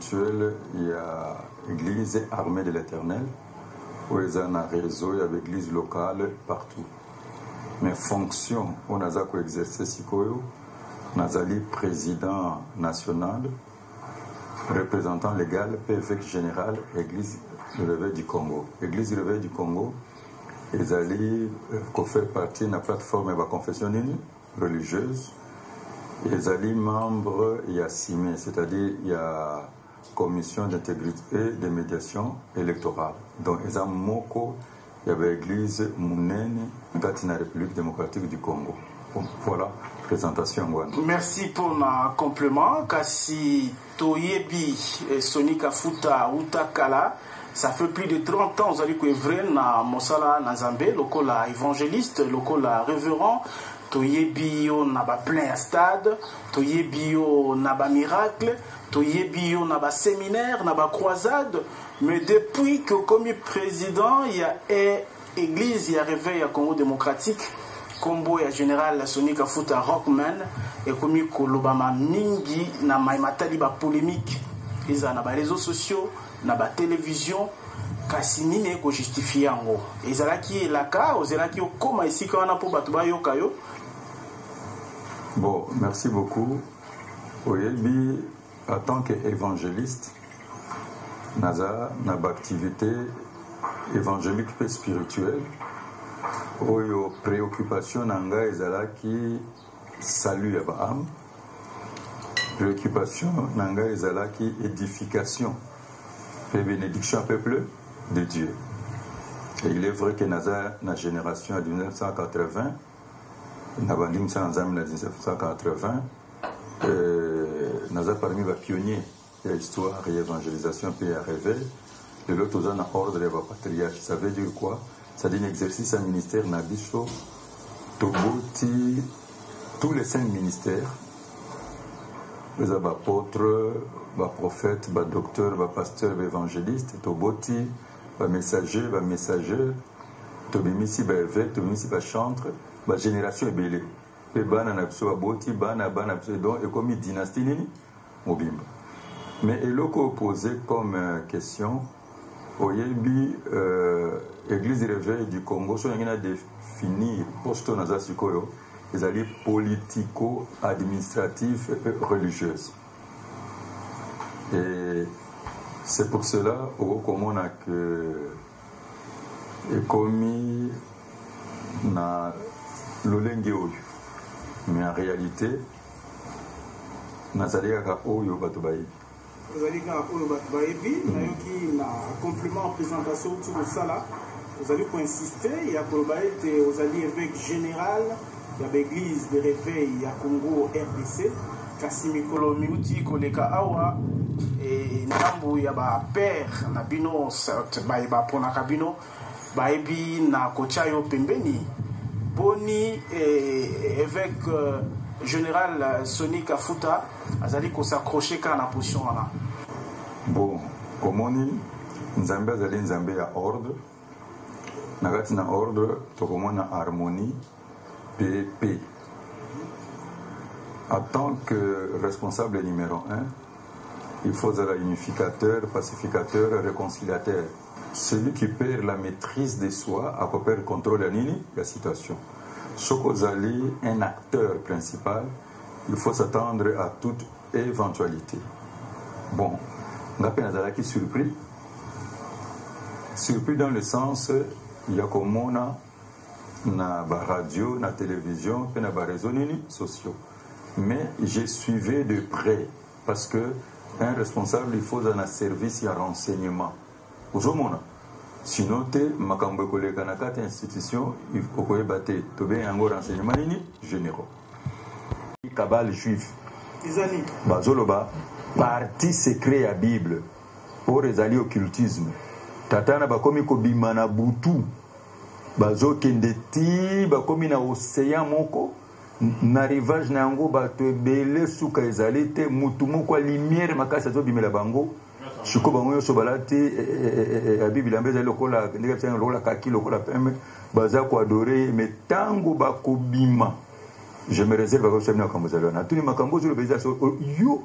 spirituel, il y a l'église armée de l'Éternel, où il y a un réseau, il y a l'église locale partout. Mais fonction, on a exercé Sikoyo, on a président national, représentant légal, évêque général, Église du Réveil du Congo. Église du Réveil du Congo, ils allaient faire partie de la plateforme de la confession religieuse. Ils allaient membres, il y a CIME, c'est-à-dire il y a commission d'intégrité et de médiation électorale. Donc, ils ont moko, il y avait l'église Mounene, dans la République démocratique du Congo. Bon, voilà, présentation. Merci pour le complément. Kasi Toyebi Soni Kafuta Utakala, ça fait plus de 30 ans, vous allez couvrir na Mosala Nazambe, lokola évangéliste, lokola révérend. Toyebi yo naba plein stade, toyebi yo naba miracle, toyebi yo naba séminaire, naba croisade. Mais depuis que comme président, il y a église, il y a réveil à Congo démocratique, combo ya général Soni Kafuta Rockman et comme kolobama mingi na maimatali ba polémique. Ils ont naba réseaux sociaux, naba télévision. Kasi nini ko justifier yango. Ezalaki elaka, ozalaki okoma ici kana po bato ba yoka yo. Bon, merci beaucoup. Oyebi, en tant qu'évangéliste, naza na activité évangélique et spirituelle. Oyo préoccupation nanga ezalaki salut ya baam. Préoccupation nanga ezalaki édification et bénédiction au peuple de Dieu. Et il est vrai que naza na génération de 1980 na banding en 1980 naza parmi les pionniers de l'histoire et l'évangélisation puis à réveil de l'autre aux en ordre de la patriarche. Ça veut dire quoi? Ça dit un exercice à ministère Nabicho Toboti tous les 5 ministères, les apôtres, les prophètes, les docteurs, les pasteurs, les évangélistes, Toboti, les messagers, Tobimisi, les évêques, Tobimisi, les chantres, la génération est belle. Les bana na biso aboti bana biso donc et comme une dynastie nini mobimba. Mais eloko posé comme question oyebi église réveil du Congo so ngina définir posto naza sikoyo les alliés politico administratifs et religieuses. Et c'est pour cela comme on a que commis na lolenge oyo. Mais en réalité, nazali kaka oyo bato bayebi. Nazali kaka oyo bato bayebi, nayoki na complément en présentation tout de ça là. Vous allez insister, il y a pour ete ozali évêque général ya l'église de réveil ya Congo RDC, kasi mikolo miuti koleka awa et nambu ya ba père na bino ba pona kabino bayebi na kochayo pembeni. Boni évêque général Soni Kafuta azali ko s'accrocher ka na position là. Bon, comme on dit, nzambe azali nzambe ya ordre. Nakati na ordre tokomona harmonie paix. En tant que responsable numéro 1, il faut être unificateur, pacificateur, réconciliateur. Celui qui perd la maîtrise de soi a perdre le contrôle de la situation. Sokozali, un acteur principal, il faut s'attendre à toute éventualité. Bon, on a qui surpris. Surpris dans le sens, il y a comme on a na radio, na télévision, puis na réseaux sociaux. Mais je suivais de près parce que un responsable, il faut un service et un renseignement. Aujourd'hui, sinon, makambo koleka na kati institution, il faut que bate to be yango renseignement généraux. Cabale juif. Izani. Bazoloba parti secret à Bible pour les alliés occultisme. Tatana bakomi ko bimana butu. Bazo kendeti bakomi na océan moko. Na rivage na yango bato ebele suka ezalite mutu moko lumière makasa zo bimela bango. Chiko bango yo sobalati a Bible ambeza lokola ndeka tsanga lokola kaki lokola pembe baza ko adorer mais tango bakobima. Je me réserve à vous savoir comment vous allez. Na tuni makambo zo beza so yo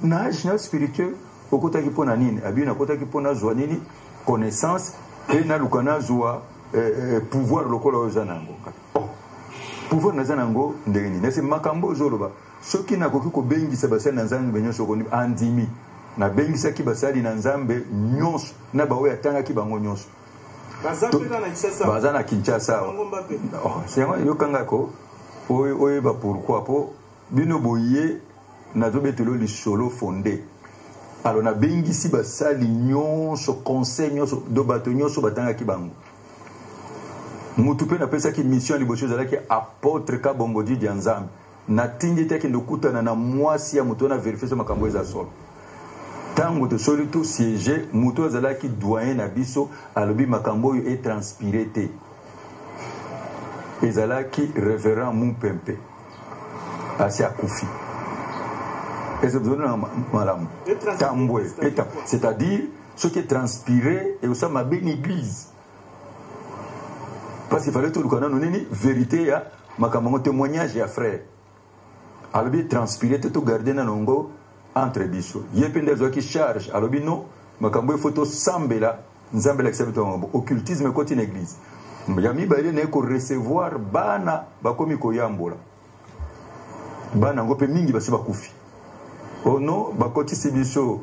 nage na spirituel okota ki pona nini abi na kota ki pona zwa nini connaissance et na lukana zwa pouvoir lokola ozanango pouvoir nazanango ndeni nese makambo zoloba soki na koki ko bengisa basali na nzambe nyonso ko andimi na bengisa ki basali na nzambe nyonso na bawe atanga ki bango nyonso bazana Kinshasa c'est yo kanga ko oye ba pourquoi po bino boye na zobetelo li solo fondé alors na bengisi basali nyonso conseil nyonso do bato nyonso batanga ki bango mutu pe na pesa ki mission liboso zalaki apôtre Kabongo di Nzambe na tingi teki ndokutana na mwasi ya mutu na vérifier makambo eza solo tango to soli to siège mutu zalaki doyen na biso alobi makambo yo est transpiré te ezalaki révérend Mumpempe asi akufi c'est-à-dire ce qui est transpiré et aussi ma bonne église parce qu'il fallait tout le connaître une vérité à ma témoignage à frère alors bien transpiré tout garder na nongo entre biso yepende zo qui charge alors bien non makambo photo sambela nzambela accepte occultisme côté une église yami baile ne ko recevoir bana bakomi ko yambola bana ngope mingi basi bakufi oh non bakoti sibiso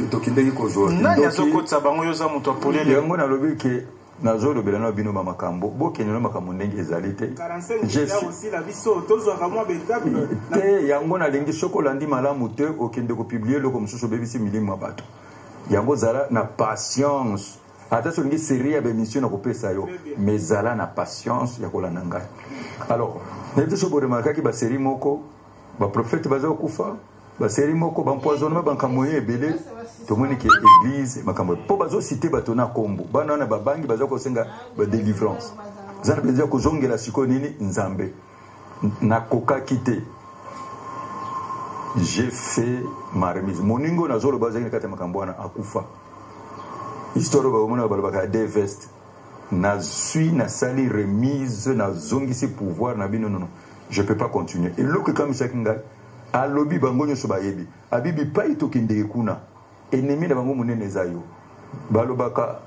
tokindeki kozwa nani azokotsa bango yoza muto polele yango na lobi ke nazolo belana bino makambo bokene makambo ndenge ezalite j'ai aussi la biso tozwa kamwa betable te yango na lengi chocolat ndi malamu te okende ko publier loko mususu bebisi milimu bato yango zala na patience ata solingi série ya bémission na kopesa yo mais zala na patience ya kolanda ngai alors nete so remarquer ki ba série moko ba prophète bazo kufa ba série moko ba empoisonnement ba kamoye ebele to moni ki église makambo po bazo citer bato na kombo bana na babangi bazo ko senga ba délivrance zana penza ko zongela siko nini nzambe na koka kité j'ai fait ma remise moningo na zolo bazaki kata makambo na akufa histoire ba mona ba des vestes na suis na sali remise na zongisi pouvoir na bino non je peux pas continuer et loke comme ça kinga alobi bango nyoso bayebi abibi pai to kindeke kuna ennemi na bango munene zayo balobaka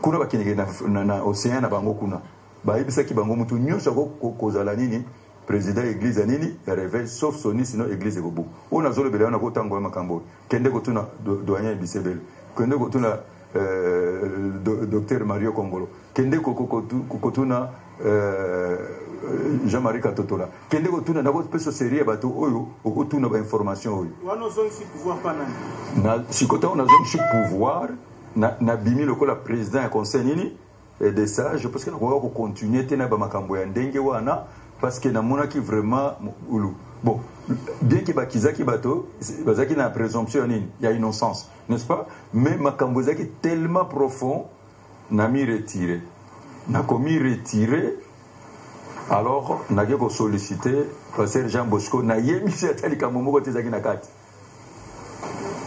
kuna bakinege na océan na bango kuna bayebisa ki bango mutu nyoso ko kozala nini président église nini ya réveil sauf soni sinon église bobu ona zolo bele na ko tango makambo kende ko tuna doyen bisebel kende ko tuna docteur Mario Kongolo kende ko tuna Jean-Marie Katotola kende ko tuna na ko peso série bato oyo ko tuna ba information oyo wana zone si pouvoir pas nani na sikota on a zone si pouvoir na bimi lokola président ya conseil nini et de ça je pense que na ko continuer tena ba makambo ya ndenge wana parce que na mona ki vraiment ulu bon bien que bakizaki bato bazaki na présomption nini ya innocence n'est-ce pas mais makambo zaki tellement profond na mi retiré na komi retiré alors na ko solliciter pasteur Jean Bosco na yebisi atali kamomo ko tezaki na kati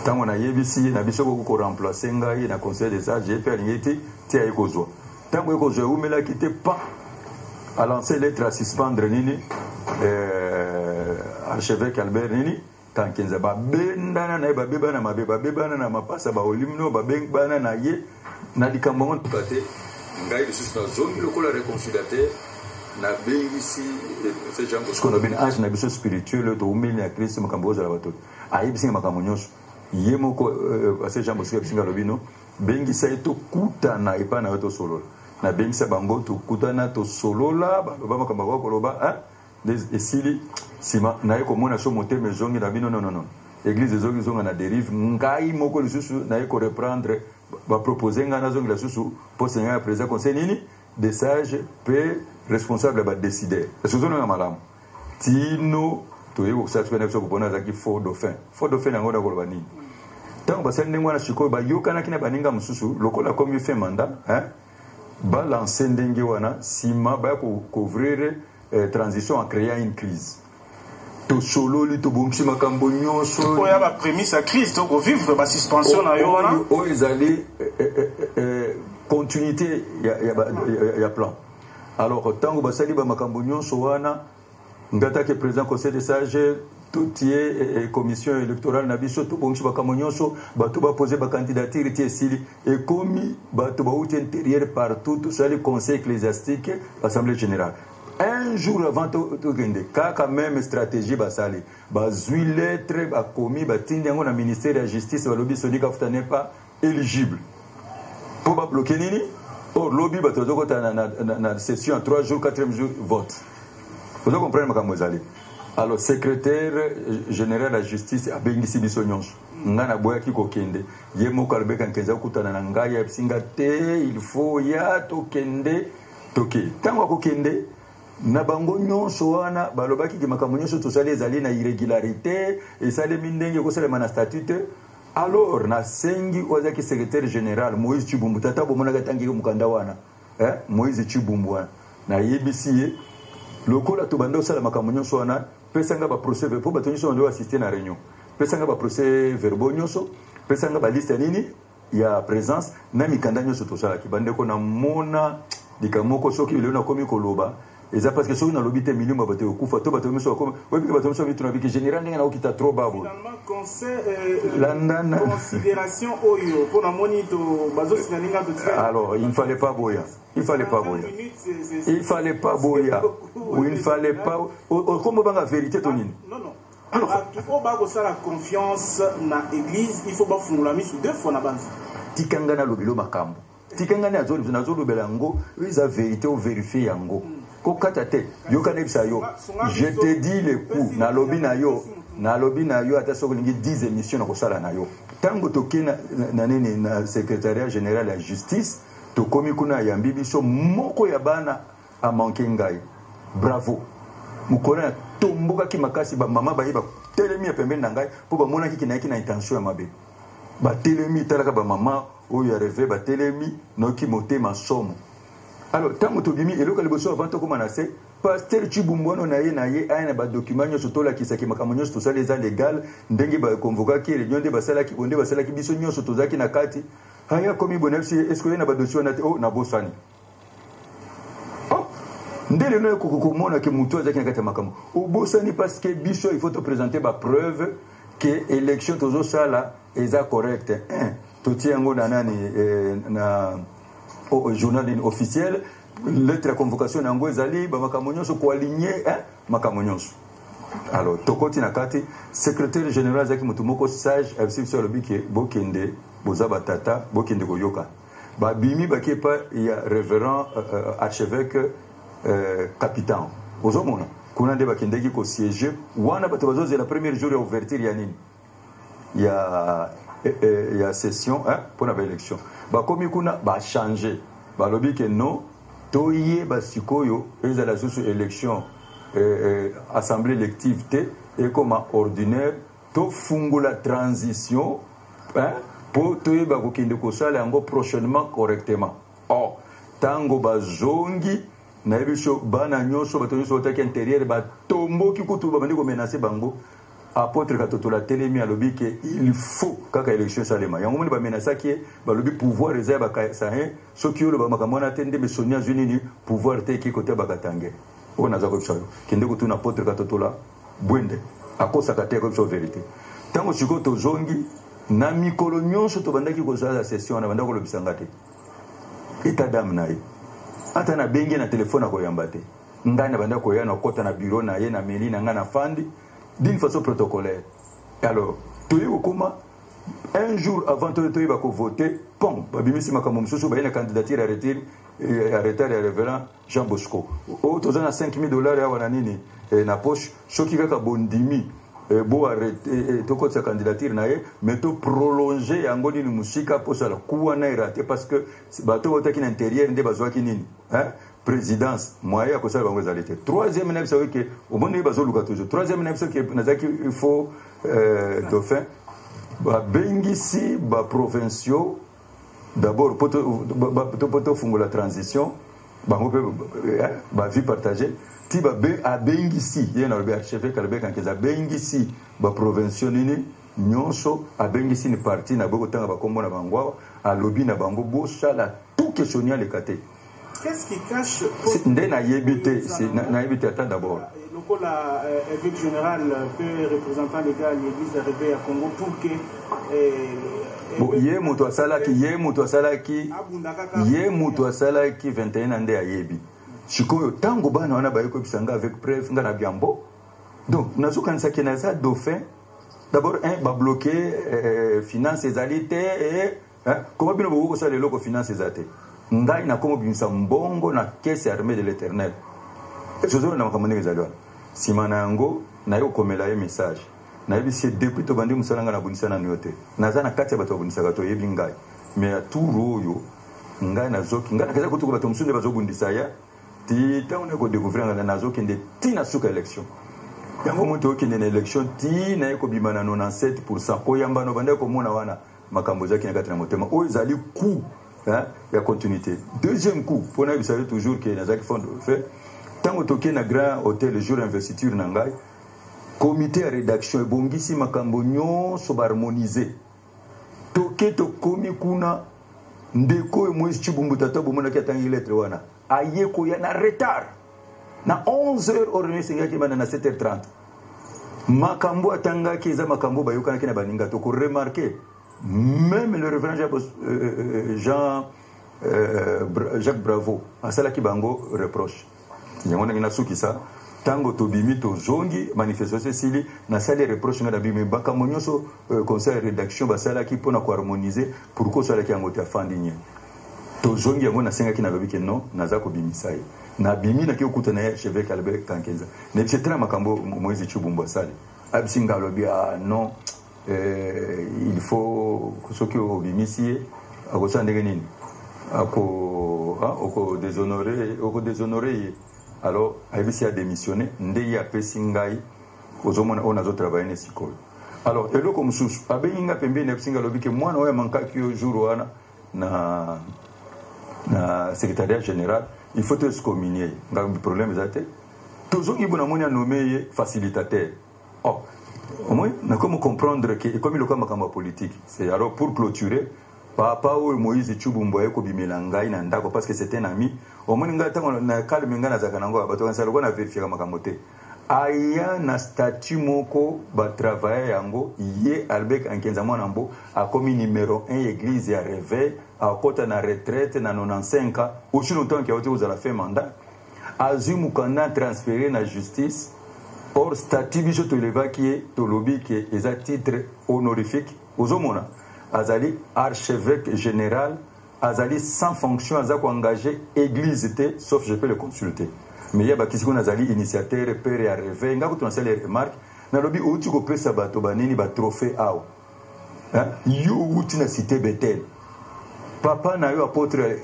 tango na yebisi na biso ko remplacer ngai na conseil des sages et ngeti ti ay kozwa tango ko zo umela ki te pas à lancer lettre à suspendre nini archevêque Albert nini kankenza ba bendana na ba bebana mabeba bebana na mapasa ba olimno ba bana na ye na likambo tukate ngai biso na zone lokola réconciliateur na bengisi c'est Jean Bosco na ben âge na biso spirituel to umeli na Christ makambo za bato ayibisi makambo nyonso yemoko c'est Jean Bosco bisinga lobino bengisa eto kuta na epa na to solo na bengisa bango to kutana to solola ba makambo ko loba esili sima na eko mona so moteme zongi na bino non église zongi zonga na dérive ngai moko lisusu na eko reprendre ba proposer nga na zongi la susu pour seigneur président conseil nini des sages pe responsable ba décider sozona na malamu tino to yeko sa tsena so kubona zaki faux dauphin yango da koloba nini tango basali ndengwa na shiko ba yokana kina baninga mususu lokola comme il fait mandat ba lancer ndenge wana sima ba ko couvrir transition en créant une crise to solo li to bomsi makambo nyonso ko ya ba prémisse à crise to ko vivre ba suspension na yo wana o ezali continuité ya plan alors tango basali ba makambo nyonso wana ngata ke président conseil des sages tout est commission électorale na biso to bongi bakamo nyonso bato ba poser ba candidature tie sili et komi bato ba outi intérieur partout tout ça le conseil ecclésiastique assemblée générale un jour avant to gende kaka même stratégie basali bazui lettre ba komi ba tindi yango na ministère de la justice ba lobi sonika futa n'est pas éligible pour ba bloquer nini or lobby bato zoko na session en 3 jours 4e jour vote vous comprenez makambo zali. Alors, secrétaire général de la justice a bengisi biso nyonso. Ngana boya ki kokende. Yemo kalbeka nkenza kutana na ngai ya singa te, il faut ya tokende toke. Tango kokende na bango nyonso wana balobaki ki makambo nyonso tosali ezali na irrégularité, esale mindenge ko sala na statut. Alors, na sengi ozaki secrétaire général Moïse Chibumbu tata bomona gatangi mukanda wana. Moïse Chibumbu wana. Na yebisi lokola to bando sala makambo nyonso wana pesanga ba procès verbaux bato nyonso ndo assister na réunion pesanga ba procès verbaux nyonso pesanga ba liste nini ya présence na mikanda nyonso to sala ki bande ko na mona dikamoko soki le na komi koloba eza parce que soki na lobité minimum bato okufa to bato nyonso ko webi bato nyonso bitu na biki général ndenga na okita trop babo finalement conseil considération oyo pour na moni to bazo sinalinga to alors il fallait pas boya. Il fallait pas boya. Il fallait pas boya. Ou il fallait pas. Comment va la vérité, Tonine? Non, non. Alors, il faut pas la confiance dans l'église. Il faut pas faire la mise 2 fois na base. Tikangana lobilo makambo. Tikangana azoli nazo belango. Ils a vérité ou vérifié yango. Kokatate. Yo kanebisa yo. Je te dis le coup. Na lobi na yo. Na lobi na yo ata sokolingi 10 émissions na kosala na yo. Tango tokena na nene na secrétariat général de la justice. Tokomi kuna yambi biso moko ya bana a manqué ngai bravo mukona tomboka ki makasi ba mama ba yeba telemi ya pembeni na ngai po ba mona ki na intention ya mabe ba telemi talaka ba mama o ya rêve ba telemi noki motema somo alors tango to bimi eloko liboso avant to komana se pasteur Chibumbono na ye aya ba document nyoso to la kisaki makambo nyoso to sala eza légal ndenge ba convoquer ki réunion de basala ki onde basala ki biso nyoso to zaki na kati haya komi bonapsi est-ce que y a na dossier na oh na bosani oh ndele no kokomona ke mutu azaki na kati makambo o bosani parce que biso il faut te présenter ba preuve que élection tozo sala eza correct to tiango na nani na au journal officiel lettre de convocation nango ezali ba makambo nyonso ko aligner makambo nyonso. Alors tokoti na kati secrétaire général zaki mutu moko sage FC sur le biki bokende bozaba tata bokende koyoka ba bimi bakepa ya révérend archevêque capitaine ozomona kuna nde bakendeki ko siéger wana bato bazoze la première jour ya ouverture ya nini ya session pour la élection ba komi kuna ba changer ba lobi que non toye ba sikoyo ezala susu élection assemblée élective et comme ordinaire to fungula transition pour te ba kokende ko sala yango prochainement correctement. Oh tango bazongi na biso bana nyonso bato nyonso otaki intérieur ba tombo ki kutu ba bandi ko menacer bango apôtre katoto la telemi alobi que il faut kaka élection salema yango moni ba menacer ki ba lobi pouvoir réserve ba ça so ki yo ba makamona tende be sonia junini pouvoir te ki côté ba katange on a za ko sala kende ko tuna apôtre katoto la bwende akosa kate ko so vérité tango siko to zongi na mikolo nyonso to bandaki ko sala session na bandako lo bisanga te état d'âme na ye ata na bengi na téléphone ko yamba te ngana bandako ya na kota na bureau na ye na meli na ngana fandi d'une façon protocolaire. Alors to yo koma un jour avant to ba ko voter pom babimisi makambo mususu ba ina candidature arrêter le révérend Jean Bosco o to zana $5,000 ya wana nini na poche soki kaka bondimi bo arrêter to ko sa candidature na ye mais to prolonger yango ni musika posa la kuwa na irate parce que bato otaki na intérieur nde bazwaki nini présidence moyen ko sala bango zalite troisième neuf c'est que au monde bazoluka toujours troisième neuf c'est que nazaki il faut dauphin ba bengisi ba provinciaux d'abord poto fungo la transition bango ba vie partagée ti ba bengisi yena le archevêque kalbe kan keza bengisi ba provinciaux nini nyonso abengisi ni parti na boko tanga ba kombo na bango a lobby na bango bo sala tout questionner le kate. Qu'est-ce qui cache ndé na yebité c'est na yebité attends d'abord lokola évêque général peut représentant légal l'église de réveil à Congo pour que ye moto asalaki 21 ande ayebi sikoyo tango bana wana bayeko bisanga avec preuve nga na biambo donc nazokanisa ke na za dauphin d'abord ba bloquer finance ezalité et comment bino boko sala loko finance ezate ngai na komo bimisa mbongo na caisse armée de l'Éternel ezozo na makambo ndenge ezali wana sima na yango na yo komela ye message na yebisi depuis to bandi musalanga na bunisa na nyote naza na kati ya bato babunisaka to yebi ngai mais ya turu oyo ngai nazoki ngai nakaza kutuko bato musunde bazobundisa ya ti tango ko découvrir nga nazoki nde ti na suka élection yango moto okende na élection ti na yeko bimana 97% koyamba no banda ko mona wana makambo zaki na kati na motema o ezali coup ya continuité deuxième coup pona vous savez toujours que nazaki fond fait tango toke na grand hôtel le jour investiture na ngai comité de rédaction ebongisi makambo nyonso harmoniser toke tokomi kuna ndeko Moïse Chibumbu tata bomona ki atangi lettre wana ayeko ya na retard na 11h ordonnée singaki bana na 7h30 makambo atanga ki za makambo bayokana ki na baninga to ko remarquer même le révérend Jacques Bravo asala ki bango reproche nyamona ngina sukisa tango tobimi to zongi manifestation sili na sala reproche ngada bimi bakambo nyonso conseil rédaction basala ki pona ko harmoniser pour ko sala ki angote afandinye to zongi yango na senga ki na lobiki non naza ko bimisa ye na bimi na ki okuta na chevêque Albert Kankenza ne psetra makambo Moïse Chibumbu asali absinga lobi non il faut que ce qui au bimisi a kosa ndenge nini ako déshonorer alors abisi a démissionné ndeye apesi ngai ozomona on azo travailler ne sikoyo alors eloko mususu abenga pembeni absinga lobi ke mwana oya mankaki yo jour wana na secrétariat général il faut se communier ngambi problème zate tozongi bona moni nommé facilitateur au moins na comme comprendre que comme il comme makambo politique c'est alors pour clôturer papa ou Moïse Chibumbu ko bimela ngai na ndako parce que c'était un ami au moins nga tango na calme nga na zakanango bato kanisa loko na vérifier makambo te aya na statut moko ba travailler yango ye Albert Kankenza mwanambo a comme numéro 1 église ya réveil a kota na retraite na 95 ans aussi longtemps qu'il a été aux la fin mandat azimu kana transféré na justice. Or, statut biso to levaki to lobby qui est à titre honorifique aux homona azali archevêque général azali sans fonction azako engagé église té sauf je peux le consulter mais ya bakisi ko azali initiateur père ya réveil ngako to nasala remarque na lobby outi ko pesa bato banini ba trophée ao yo outi na cité Bethel papa na yo apôtre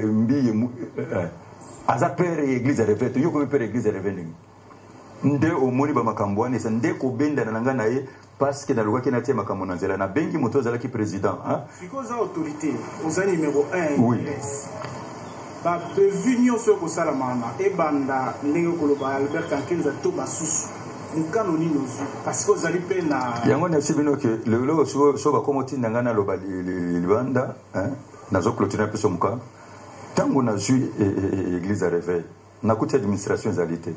mbiye aza père église réveil yo ko père église réveil nde omoni ba makambo wana esa nde ko benda na ngana ye parce que na lwa kena tema makambo na nzela na bengi moto zala ki président fikoza autorité oza numéro 1 oui ba bevinyo so ko sala mama e banda ndenge ko loba Albert Kankenza to basusu mukano nino parce que ozali pe na yango na sibino ke le logo so ba komoti ngana loba libanda na zo clôturer pe so muka tango na ju église à réveil na kuti administration zalité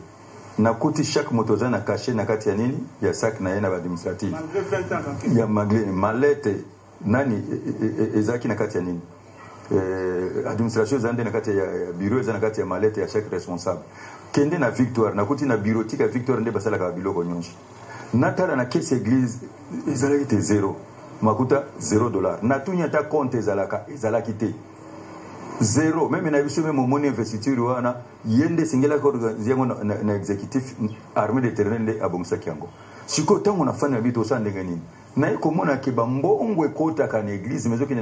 na kuti chaque motoza na caché na kati ya nini ya sac na yena ba administratif ya malete nani ezaki na kati ya nini administration zande na kati ya bureau za na kati ya malete ya chaque responsable kende na victoire na kuti na bureautique ya victoire nde basala ka biloko nyonso natala na caisse église ezalaki te 0 makuta $0 na tunya ta compte ezalaki te 0 même na biso même mon investiture wana yende singela ko ziango na exécutif armée de l'Éternel de abongisa kiango siko tango na fana bito sande ngani na iko mona ke bambongo ekota kana église mezo kine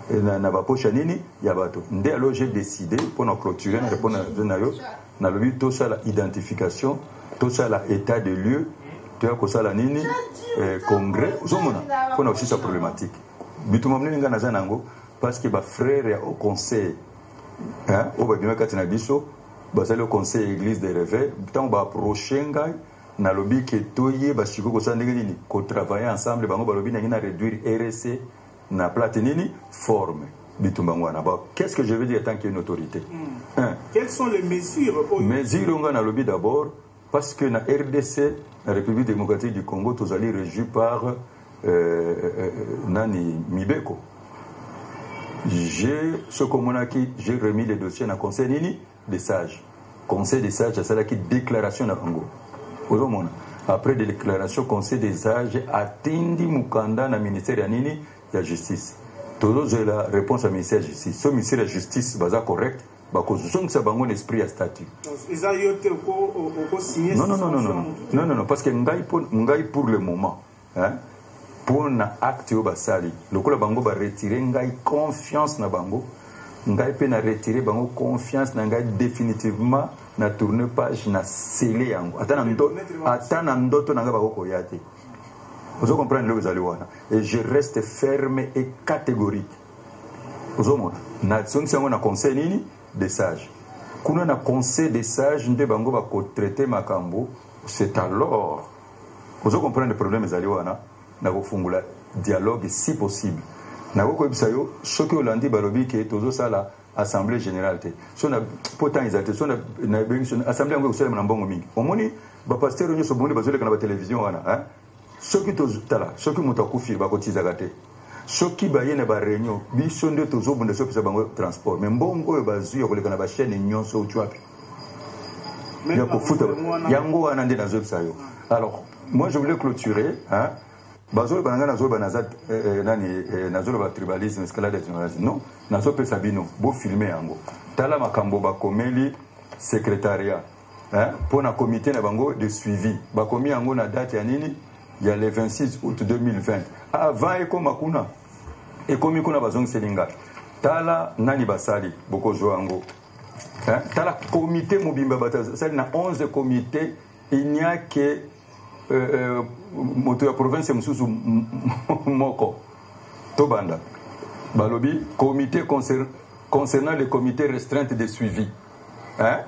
na ba pocha nini ya bato nde alors j'ai décidé pour na clôturer na répondre na yo na le but tout ça la identification tout ça la état de lieu tu as ko sala nini congrès zomona pour na aussi sa problématique bituma mnene ngana zanango parce que ba frère au conseil au ba kati na biso ba sala au conseil église de réveil tant ba approcher ngai na lobby que toye ba shiko ko sandenge nini ko travailler ensemble bango ba lobby na réduire RC na plate nini forme bitumba ngwana ba qu'est-ce que je veux dire tant qu'il y a une autorité quelles sont les mesures mesures on a lobby d'abord parce que la RDC, la République démocratique du Congo, tous allés régis par Nani Mibeko. J'ai remis les dossiers dans le conseil des sages. Conseil des sages, c'est là qui déclaration dans Congo. Après des déclarations, conseil des sages a atteint Mukanda dans le ministère de la justice. Toujours j'ai la réponse au ministère de la justice. Ce ministère de la justice va être correct. Ça va être esprit à statut. Non, parce que pour le moment, hein, pour un acte au basali, le coup la bango va retirer confiance na bango, peut retirer bango confiance na définitivement na tourner page na scellé yango. Attends ndoto na bako koyate. Vous comprenez le bazaliwana. Et je reste ferme et catégorique. Vous comprenez? Nation c'est un conseil nini des sages. Quand on a conseil des sages, nous devons traiter Makambo. C'est alors. Vous comprenez le problème des Aliwana? Nous avons fait un dialogue si possible. Nous avons fait ce que l'on dit, c'est que tout ça là, assemblée générale. Si on a pourtant exalté, si on a assemblée en Gaulle, on a un bon moment. Au moins, le pasteur on est sur la télévision. Ce qui est là, ce qui est là, ce qui est là, ce qui est là, réunion, biso nde tozo bunda so pesa bango transport mais mbongo yo bazu yo koleka na ba chaîne nyonso utwapi ya kofuta yango wana nde nazo pesa yo. Alors moi je voulais clôturer hein bazolo bananga nazo banazat nani nazo ba tribalisme escalade nationalisme non nazo pesa bino bo filmer yango tala makambo ba komeli secrétariat hein pour na comité na bango de suivi ba komi yango na date ya nini ya le 26 août 2020 avant ekoma kuna ekomi kuna bazong selinga tala nani basali boko joango hein tala comité mobimba batasali na 11 comités il n'y a que moto ya province mususu moko tobanda balobi comité concernant les comités restreints de suivi hein